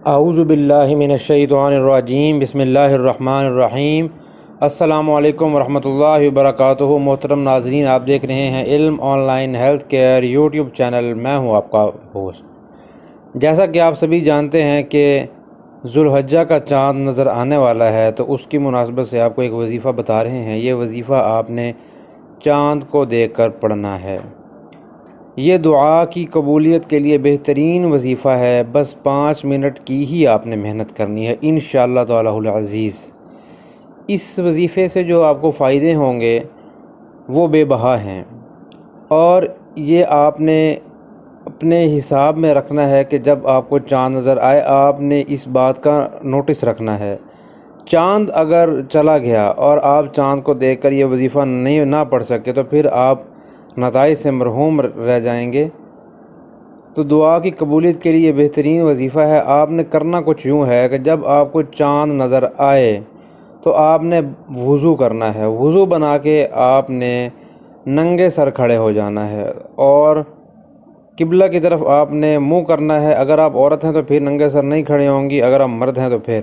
اعوذ باللہ من الشیطان الرجیم، بسم اللہ الرحمن الرحیم۔ السلام علیکم ورحمۃ اللہ وبرکاتہ۔ محترم ناظرین، آپ دیکھ رہے ہیں علم on line health care YouTube channel. میں ہوں آپ کا ہوسٹ۔ جیسا کہ آپ سبھی جانتے ہیں کہ ذو الحجہ کا چاند نظر آنے والا ہے، تو اس کی مناسبت سے آپ کو ایک وظیفہ بتا رہے ہیں۔ یہ وظیفہ آپ نے چاند کو دیکھ کر پڑھنا ہے۔ یہ دعا کی قبولیت کے لیے بہترین وظیفہ ہے۔ بس 5 منٹ کی ہی آپ نے محنت کرنی ہے انشاءاللہ تعالی العزیز۔ اس وظیفے سے جو آپ کو فائدے ہوں گے وہ بے بہا ہیں، اور یہ آپ نے اپنے حساب میں رکھنا ہے کہ جب آپ کو چاند نظر آئے، آپ نے اس بات کا نوٹس رکھنا ہے۔ چاند اگر چلا گیا اور آپ چاند کو دیکھ کر یہ وظیفہ نہ پڑھ سکے تو پھر آپ نتائج سے محروم رہ جائیں گے۔ تو دعا کی قبولیت کے لیے یہ بہترین وظیفہ ہے۔ آپ نے کرنا کچھ یوں ہے کہ جب آپ کو چاند نظر آئے تو آپ نے وضو کرنا ہے۔ وضو بنا کے آپ نے ننگے سر کھڑے ہو جانا ہے اور قبلہ کی طرف آپ نے منہ کرنا ہے۔ اگر آپ عورت ہیں تو پھر ننگے سر نہیں کھڑے ہوں گی، اگر آپ مرد ہیں تو پھر۔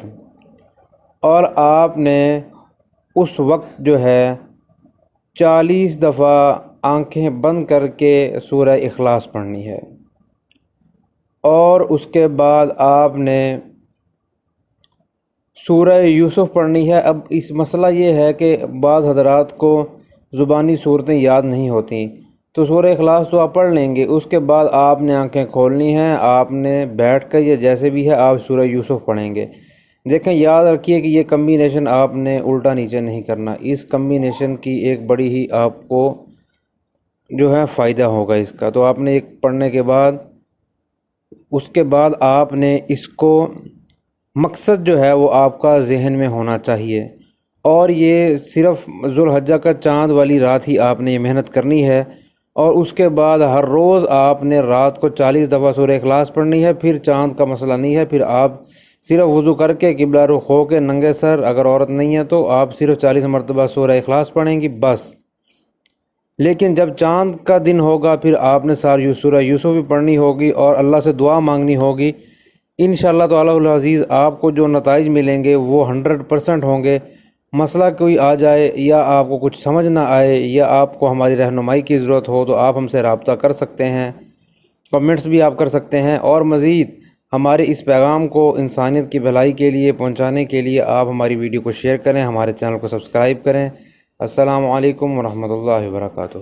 اور آپ نے اس وقت جو ہے 40 دفعہ آنکھیں بند کر کے سورہ اخلاص پڑھنی ہے، اور اس کے بعد آپ نے سورہ یوسف پڑھنی ہے۔ اب اس مسئلہ یہ ہے کہ بعض حضرات کو زبانی صورتیں یاد نہیں ہوتی، تو سورہ اخلاص تو آپ پڑھ لیں گے، اس کے بعد آپ نے آنکھیں کھولنی ہیں، آپ نے بیٹھ کر یا جیسے بھی ہے آپ سورہ یوسف پڑھیں گے۔ دیکھیں، یاد رکھیے کہ یہ کمبینیشن آپ نے الٹا نیچے نہیں کرنا۔ اس کمبینیشن کی ایک بڑی ہی آپ کو جو ہے فائدہ ہوگا اس کا۔ تو آپ نے ایک پڑھنے کے بعد اس کے بعد آپ نے اس کو مقصد جو ہے وہ آپ کا ذہن میں ہونا چاہیے، اور یہ صرف ذو الحجہ کا چاند والی رات ہی آپ نے یہ محنت کرنی ہے، اور اس کے بعد ہر روز آپ نے رات کو 40 دفعہ سورہ اخلاص پڑھنی ہے۔ پھر چاند کا مسئلہ نہیں ہے، پھر آپ صرف وضو کر کے قبلہ رخ ہو کے ننگے سر، اگر عورت نہیں ہے تو آپ صرف 40 مرتبہ سورہ اخلاص پڑھیں گی بس۔ لیکن جب چاند کا دن ہوگا پھر آپ نے سورہ یوسف بھی پڑھنی ہوگی اور اللہ سے دعا مانگنی ہوگی۔ انشاءاللہ تعالی العزیز آپ کو جو نتائج ملیں گے وہ 100% ہوں گے۔ مسئلہ کوئی آ جائے یا آپ کو کچھ سمجھ نہ آئے یا آپ کو ہماری رہنمائی کی ضرورت ہو تو آپ ہم سے رابطہ کر سکتے ہیں، کمنٹس بھی آپ کر سکتے ہیں، اور مزید ہمارے اس پیغام کو انسانیت کی بھلائی کے لیے پہنچانے کے لیے آپ ہماری ویڈیو کو شیئر کریں، ہمارے چینل کو سبسکرائب کریں۔ السلام علیکم ورحمۃ اللہ وبرکاتہ۔